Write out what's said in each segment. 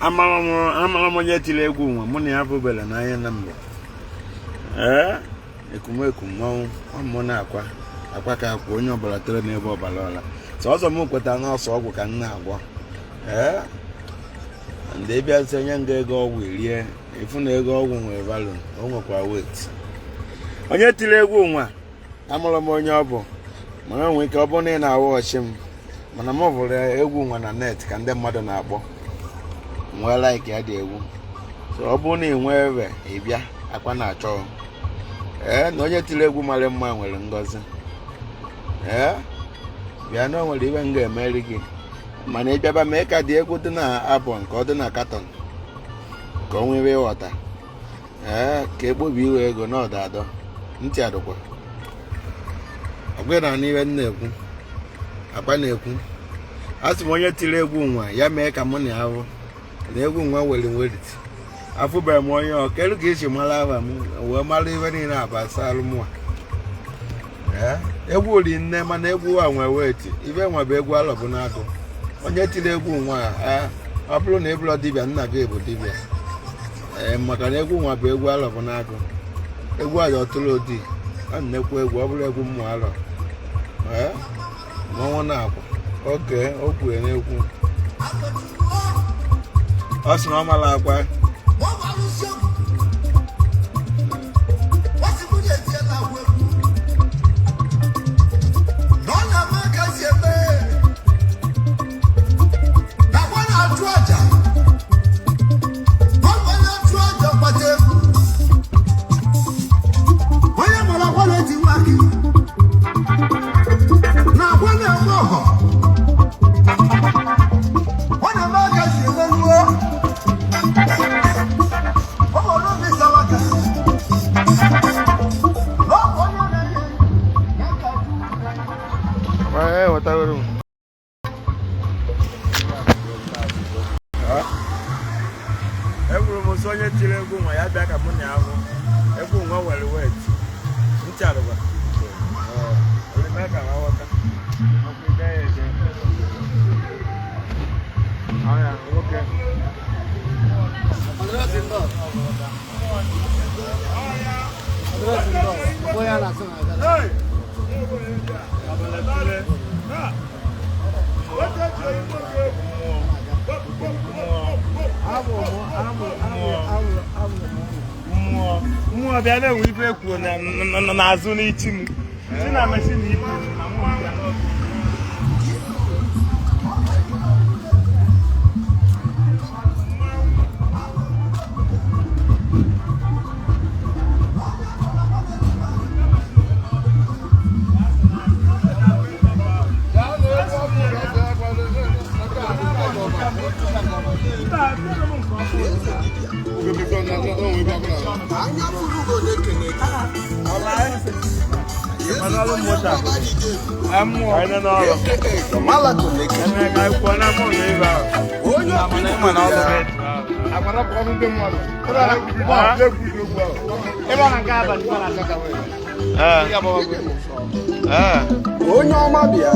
amara onye tiri egwu nwa mụ na ya bụbele n'anya na mgbe ekumekwu mmanwụ na-akwa ka akwa onye ọbara tere n'ebe ọbara ọla sọzọ m kweta n'ọsọ ọgwụ ka m na-agwọ ndị bịa sị onye nga ego ọgwụ erie efu na ego ọgwụ nwere valụ o nwekwa wet onye tiri egwu nwa amara m onye ọ bụ mana nwere ike ọ bụ na ị na-awa ọchị m mana m hụrụ egwu nwa na net ka ndị mmadụ na-akpọ nwee like ya dị egwu so ọ bụrụ na ị nwee ebe ị bịa akwa na-achọ na onye tiri egwu mara mma nwere ngọzi bịa na o nwere ibe m ga-emeri gị mana ị bịaba mee ka dị egwu dị na abụ nke ọ dị na katọn ka o nwere ịghọta ka ekpobi iwe ego na ọdọ adọ ntị adụkwa ọgwụra na iwe na-ekwu akpa na-ekwu a sị m onye tiri egwu nwa ya mee ka mụ na ya hụ na egwu nwa were weriti afụbeghị m onye ọkelu ka esi mara aha m wee mara iwe niile abasalụ mụa egwu ori nne mana egwu a nwee weti ibe nwa bụ egwu alọ bụ n'agụ onye tiri egwu nwa ọ bụrụ na ịbụrụ dibịa nna gị bụ dibịa maka na egwu nwa bụ egwu alọ bụ n'agụ egwu a dị ọtụrụ odi a na-ekwu egwu ọ bụrụ egwu mmụ alọ mmanwụ na-akwa oke o kwuru na-ekwu ọ sị na ọ mara akwa onye tiri egwu nwa ya bịa ka mụ na ahụ egwu nwa were wet ntị arụba olime ka ha ghọta ọkụ ide ya eje ọya nwoke mmụọ bịa na-enwe ife ekwuo n'azụ n'ichi m si na mesi na ibu na mmụọ bịa onye ọma bịa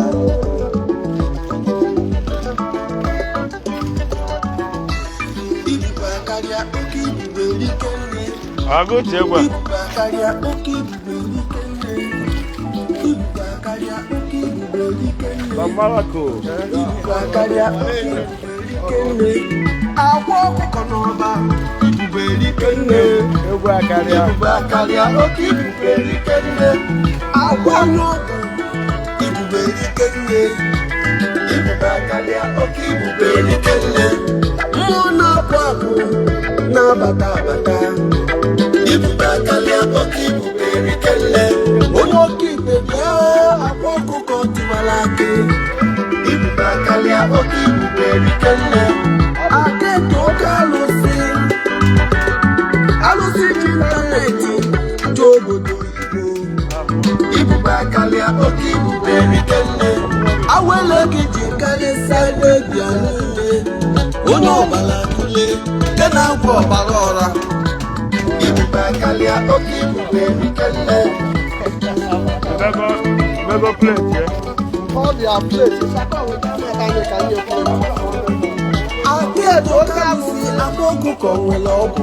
Akwa Okuko n'ọba ibube elikenne egwu akarịa oke ibube elikenne akwa n'ọba ibube elikenne ibube akarịa oke ibube elikenne mmụọ na-apụ apụ na-abata abata ibube akarịa oke ibube elikenne onye oke ibe bịa Akwa Okuko Tiwara Aki ibube akarịa oke ibube elikenne akẹ́kọ̀ọ́ alụsị ji ịntanetị dị obodo Igbo ibube akarịa oke ibube elikenne awele gị ji karịsịa n'ebia niile onye ọbara kule nke na-agwọ ọbara ọra ibube akarịa oke ibube elikenne ọ dị a plate Akwa Okuko nwere ọgwụ.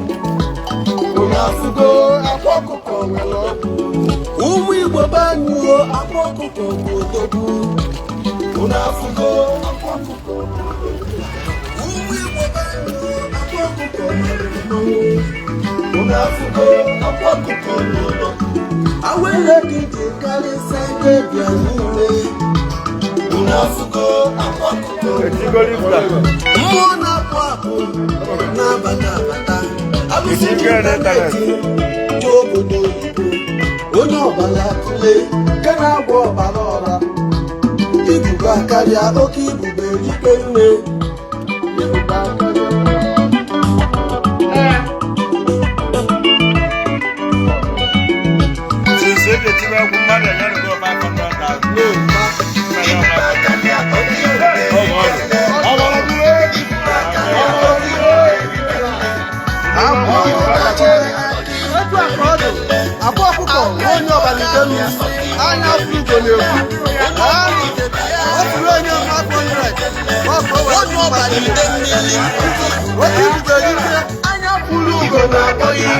Unu afụgo Akwa Okuko nwere ọgwụ. Ụmụ Igbo banyuo Akwa Okuko bụ odogwu. Unu afụgo Akwa Okuko. Ụmụ Igbo banyuo Akwa Okuko nwere mmanwụ. Unu afụgo Akwa Okuko bụ odogwu. Awele gị ji karịsịa ebe bịa n'ime. Unu afụgo Akwa Okuko. Mmụọ na-apụ apụ na-abata abata. Abụsị n'ịntanetị dị obodo oyibo. Onye ọbara tụle nke na-agba ọbara ọra. Ibubo akarịa oke ibube ike nne. Ibubo akarịa. Akwa Okuko onye ọbalidemi anya afụgo na-ekwu ọ bụrụ onye mmadụ 100 onye ọbalidemi oke ibugere ike anya fụrụ ugo na-akpọghị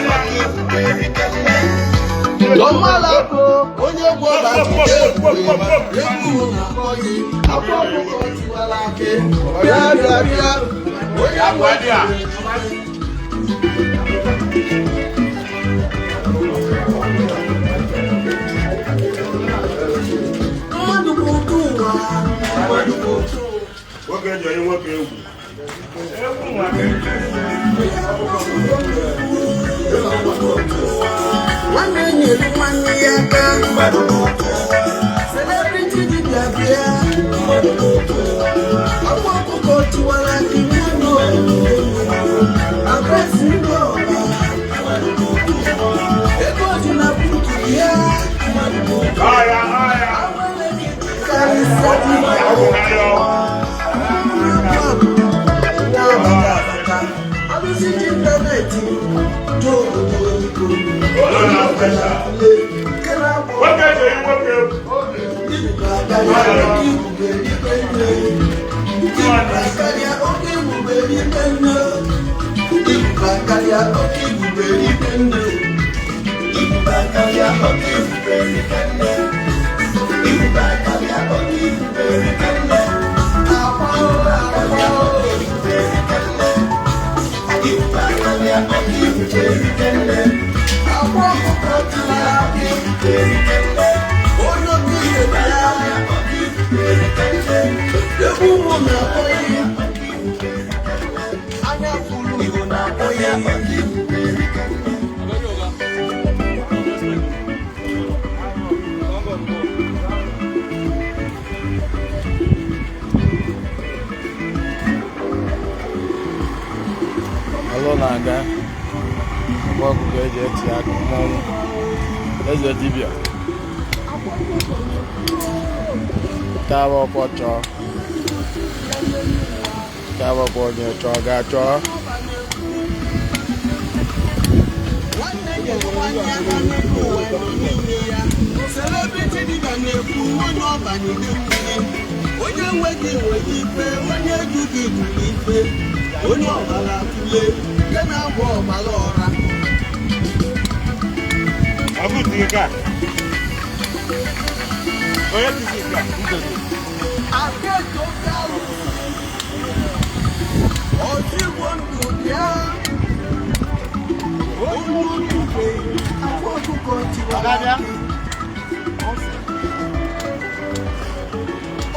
Lọmala bụ onye gwu ọbalidemi egwu na-akpọghị Akwa Okuko Tiwara Aki bịa bịa bịa onye agwadi Nwanne nyere nwanne ya aka celebrity dibịa bịa Akwa Okuko Tiwara Aki adresị ndị ọba ego dị na putu bịa karịsịa dị abụsị n'ịntanetị dị obodo oyibo. Onye ọbụla tụle nke na-agba ibubo akarịa oke ibube ike nne. Ibubo akarịa oke ibube ike nne. Ibubo akarịa oke ibube ike nne. Ibubo akarịa oke ibube ike nne. Ibubo akarịa oke ibube ike nne. Akwa akarịa oke ibube ike nne. Ibubo akarịa oke ibube ike nne. Akwa Okuko Tiwara Aki onye obi ihe bịa oke ibube ike nne. Egwu ụmụ na-akpọghị anya fụrụ Igbo na-akpọghị oke ibube ike nne. Hello, Naga. Welcome to AJT. Eze dibia. Tawa Pocho. Tawa Onye Choga Cho. Celebrity dibia na-ekwu onye ọbanidemi. Onye nweghị enweghị ife, onye ejughị ejughi ife. Onye ọbara tụle nke na-agba ọbara ọra. Ozigbo ndụ bịa onye Udegbi Akwa Okuko Tiwara Aki.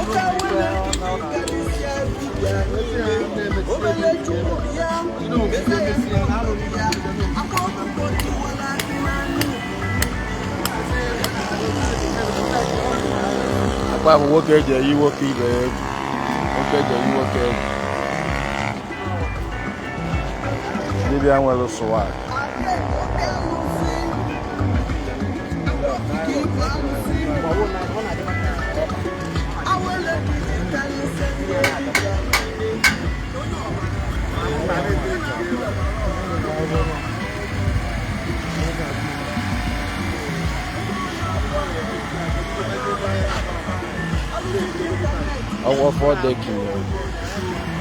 Oke awele karịsịa dibịa niile. Obele chukwu ya eze ya ya Akwa Okuko Tiwara Aki n'anụ. Akwa bụ nwoke eji eyi nwoke ibe ya egwu. Nwoke eji eyi nwoke egwu. Dibịa nwere sụwa. Ọwọ́ fọ́ dẹ́kì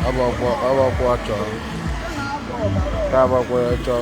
ọwọ́ kọ́ àjọ. Taba kwa yato.